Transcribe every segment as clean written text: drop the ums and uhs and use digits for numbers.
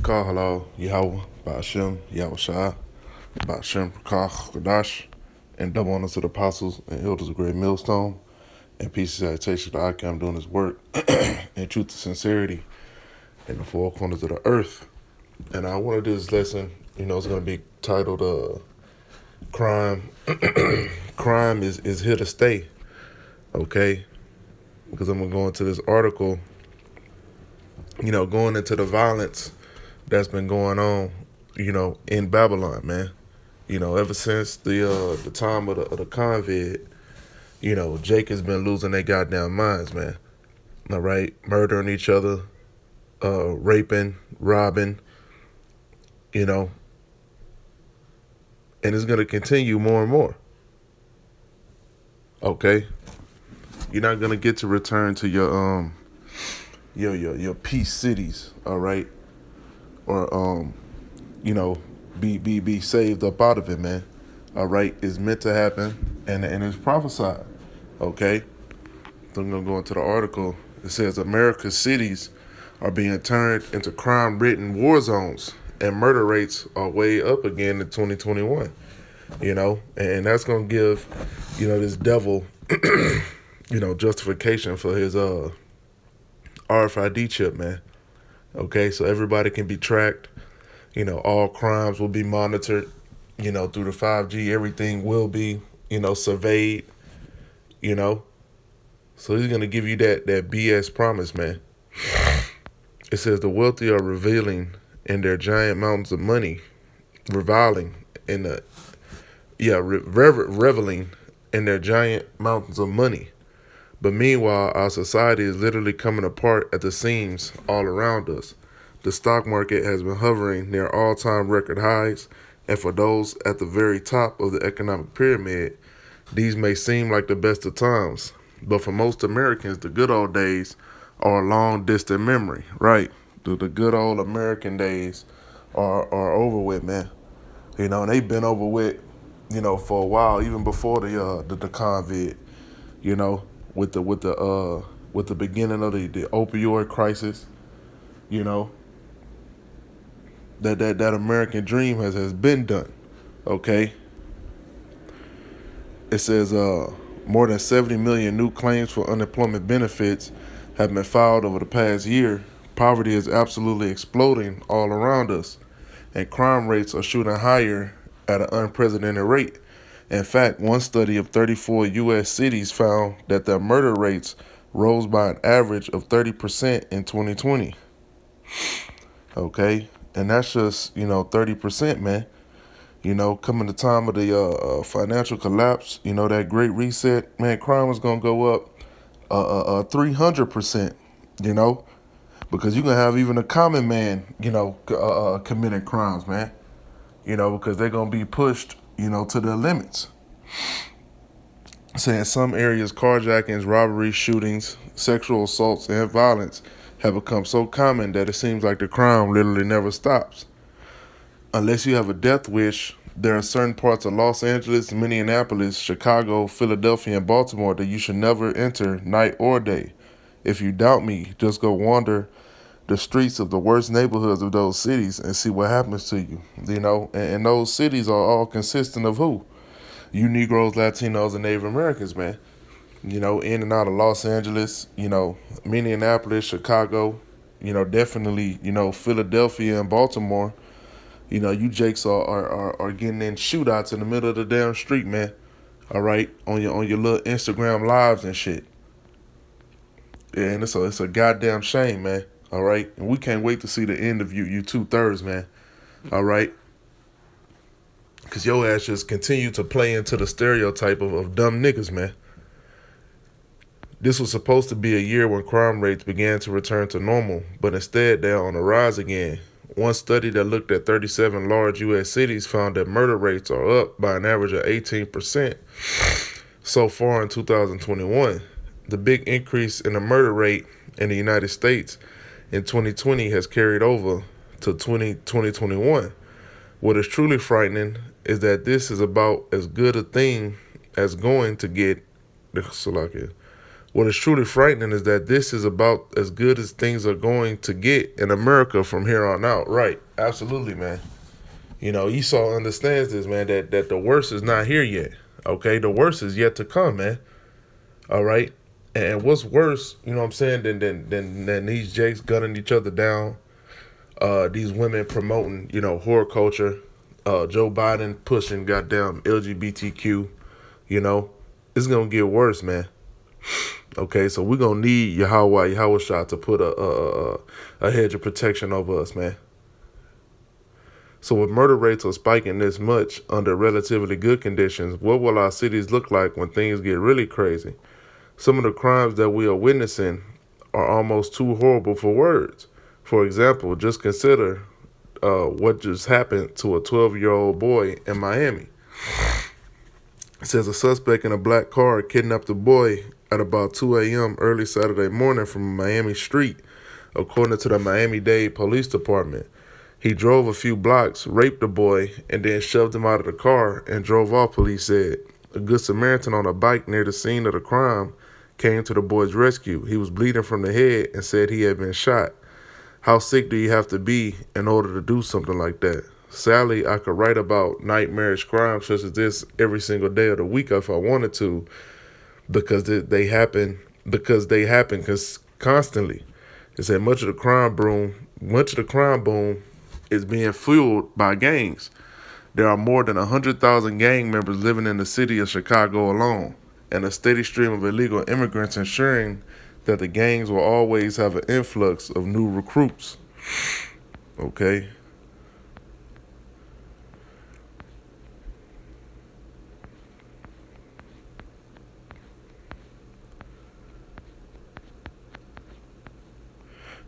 Barakah Halal Yahweh Ba'ashem Yahweh Shah Ba'ashem Prakach Kadash, and double honors to the apostles and elders of Great Millstone, and peace and salutation to Akim doing his work and truth and sincerity in the four corners of the earth. And I want to do this lesson, it's going to be titled Crime. Crime is here to stay, okay? Because I'm going to go into this article, going into the violence that's been going on, in Babylon, man. Ever since the time of the COVID, Jake has been losing their goddamn minds, man. All right, murdering each other, raping, robbing, and it's gonna continue more and more. Okay, you're not gonna get to return to your peace cities, all right, or be saved up out of it, man. All right, it's meant to happen, and it's prophesied. Okay, so I'm gonna go into the article. It says America's cities are being turned into crime-ridden war zones, and murder rates are way up again in 2021. And that's gonna give this devil justification for his RFID chip, man. Okay, so everybody can be tracked. All crimes will be monitored, through the 5G. Everything will be, surveyed, So he's going to give you that BS promise, man. It says the wealthy are reveling in their giant mountains of money, reveling in reveling in their giant mountains of money. But meanwhile, our society is literally coming apart at the seams all around us. The stock market has been hovering near all-time record highs, and for those at the very top of the economic pyramid, these may seem like the best of times. But for most Americans, the good old days are a long distant memory, right? The good old American days are over with, man. And they've been over with, for a while, even before the COVID, with the beginning of the opioid crisis, that American dream has been done. Okay. It says more than 70 million new claims for unemployment benefits have been filed over the past year. Poverty is absolutely exploding all around us, and crime rates are shooting higher at an unprecedented rate. In fact, one study of 34 U.S. cities found that their murder rates rose by an average of 30% in 2020. Okay, and that's just 30%, man. Coming the time of the financial collapse, that great reset, man, crime is gonna go up 300%. Because you can have even a common man, committing crimes, man. Because they're gonna be pushed, to their limits. Saying some areas, carjackings, robberies, shootings, sexual assaults, and violence have become so common that it seems like the crime literally never stops. Unless you have a death wish, there are certain parts of Los Angeles, Minneapolis, Chicago, Philadelphia, and Baltimore that you should never enter night or day. If you doubt me, just go wander the streets of the worst neighborhoods of those cities and see what happens to you. And those cities are all consistent of who? You Negroes, Latinos, and Native Americans, man. In and out of Los Angeles, Minneapolis, Chicago, definitely, Philadelphia and Baltimore. You jakes are getting in shootouts in the middle of the damn street, man. All right, on your little Instagram lives and shit. Yeah, and it's a goddamn shame, man. All right, and we can't wait to see the end of you 2/3, man. All right, because your ass just continue to play into the stereotype of dumb niggas, man. This was supposed to be a year when crime rates began to return to normal, but instead they're on the rise again. One study that looked at 37 large U.S. cities found that murder rates are up by an average of 18% so far in 2021. The big increase in the murder rate in the United States in 2020 has carried over to 2021. What is truly frightening is that this is about as good a thing as going to get What is truly frightening is that this is about as good as things are going to get in America from here on out. Right. Absolutely, man. Esau understands this, man, that the worst is not here yet. Okay, the worst is yet to come, man. All right. And what's worse, you know what I'm saying, than these jakes gunning each other down, these women promoting, horror culture, Joe Biden pushing goddamn LGBTQ, you know, it's gonna get worse, man. Okay, so we're gonna need Yahweh Shah to put a hedge of protection over us, man. So with murder rates are spiking this much under relatively good conditions, what will our cities look like when things get really crazy? Some of the crimes that we are witnessing are almost too horrible for words. For example, just consider what just happened to a 12-year-old boy in Miami. It says a suspect in a black car kidnapped a boy at about 2 a.m. early Saturday morning from a Miami street, according to the Miami-Dade Police Department. He drove a few blocks, raped the boy, and then shoved him out of the car and drove off, police said. A Good Samaritan on a bike near the scene of the crime came to the boy's rescue. He was bleeding from the head and said he had been shot. How sick do you have to be in order to do something like that? Sadly, I could write about nightmarish crimes such as this every single day of the week if I wanted to, because they happen constantly. It said much of the crime boom is being fueled by gangs. There are more than 100,000 gang members living in the city of Chicago alone, and a steady stream of illegal immigrants ensuring that the gangs will always have an influx of new recruits. Okay.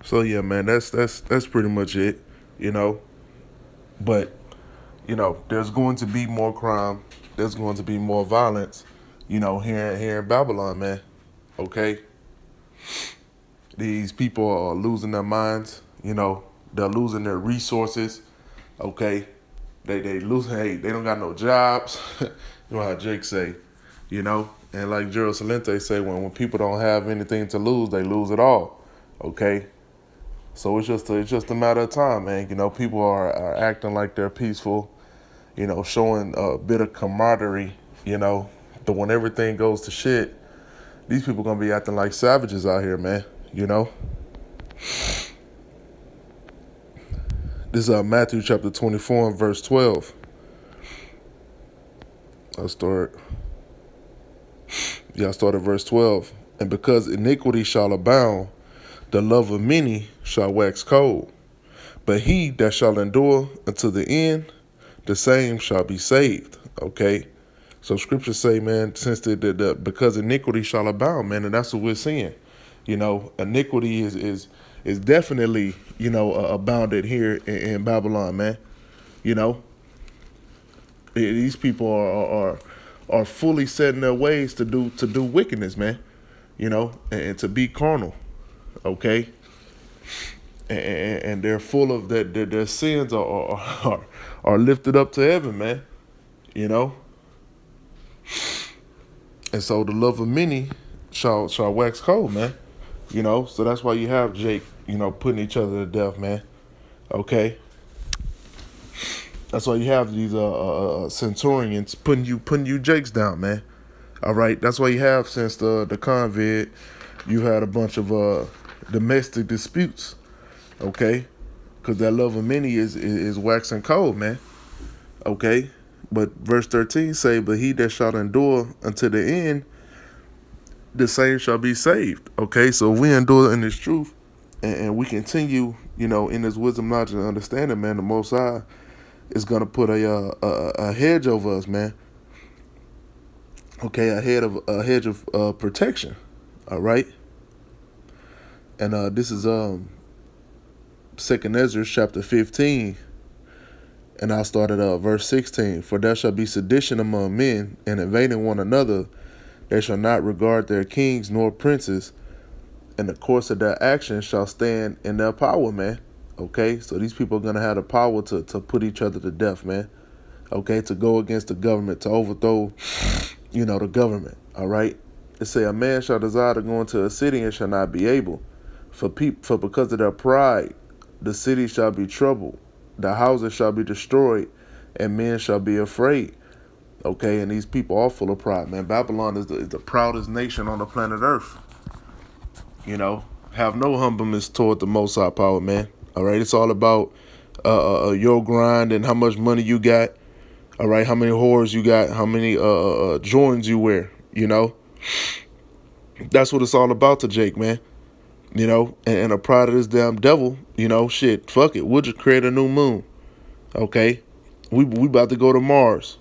So yeah, man, that's pretty much it, you know. But there's going to be more crime. There's going to be more violence, here in Babylon, man. Okay, these people are losing their minds. They're losing their resources. Okay, they lose. Hey, they don't got no jobs. You know how Jake say, and like Gerald Salente say, when people don't have anything to lose, they lose it all. Okay, so it's just a matter of time, man. People are acting like they're peaceful. Showing a bit of camaraderie. But when everything goes to shit, these people gonna be acting like savages out here, man. This is Matthew chapter 24 and verse 12. I'll start. Yeah, I start at verse 12. And because iniquity shall abound, the love of many shall wax cold. But he that shall endure unto the end, the same shall be saved. Okay? So scriptures say, man, since because iniquity shall abound, man, and that's what we're seeing. Iniquity is definitely, abounded here in Babylon, man. You know, these people are fully set in their ways to do wickedness, man. And to be carnal, okay. And they're full of that. Their sins are lifted up to heaven, man. You know, and so the love of many shall wax cold, man. So that's why you have Jake, putting each other to death, man. Okay, that's why you have these centurions putting you Jakes down, man. All right, that's why you have, since the convid, you had a bunch of domestic disputes. Okay, because that love of many is waxing cold, man. Okay, but verse 13 say, but he that shall endure unto the end, the same shall be saved. Okay, so if we endure in this truth, and we continue, in this wisdom, knowledge, and understanding, man, the Most High is gonna put a hedge over us, man. Okay, a hedge of protection. All right, and this is Second Ezra chapter 15, and I'll start at verse 16. For there shall be sedition among men, and invading one another. They shall not regard their kings nor princes, and the course of their actions shall stand in their power, man. Okay, so these people are gonna have the power to put each other to death, man. Okay, to go against the government, to overthrow, the government. All right, It say, a man shall desire to go into a city and shall not be able. For because of their pride, the city shall be troubled, the houses shall be destroyed, and men shall be afraid. Okay, and these people are full of pride, man. Babylon is the proudest nation on the planet Earth. You know, have no humbleness toward the Most High power, man. All right, it's all about your grind and how much money you got. All right, how many whores you got, how many joins you wear. You know, that's what it's all about to Jake, man. You know, and a pride of this damn devil. You know, shit, fuck it. We'll just create a new moon. Okay, we about to go to Mars.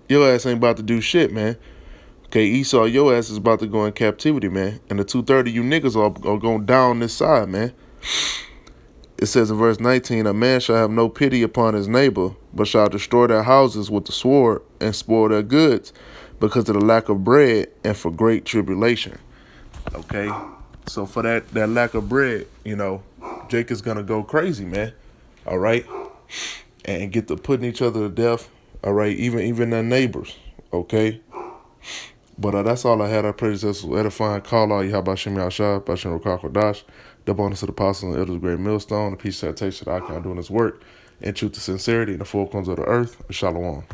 Your ass ain't about to do shit, man. Okay, Esau, your ass is about to go in captivity, man. And the 230 you niggas are going down this side, man. It says in verse 19, a man shall have no pity upon his neighbor, but shall destroy their houses with the sword and spoil their goods because of the lack of bread and for great tribulation. Okay, so for that lack of bread, you know, Jake is going to go crazy, man. All right, and get to putting each other to death. All right, even their neighbors. Okay. But that's all I had. I pray this was edifying. Call all you how about Shem Yahshua, Bashem Rukak the bonus of the apostle and elders great millstone, the peace citation that I can doing this work, and truth to sincerity, and the four corners of the earth, and shalom.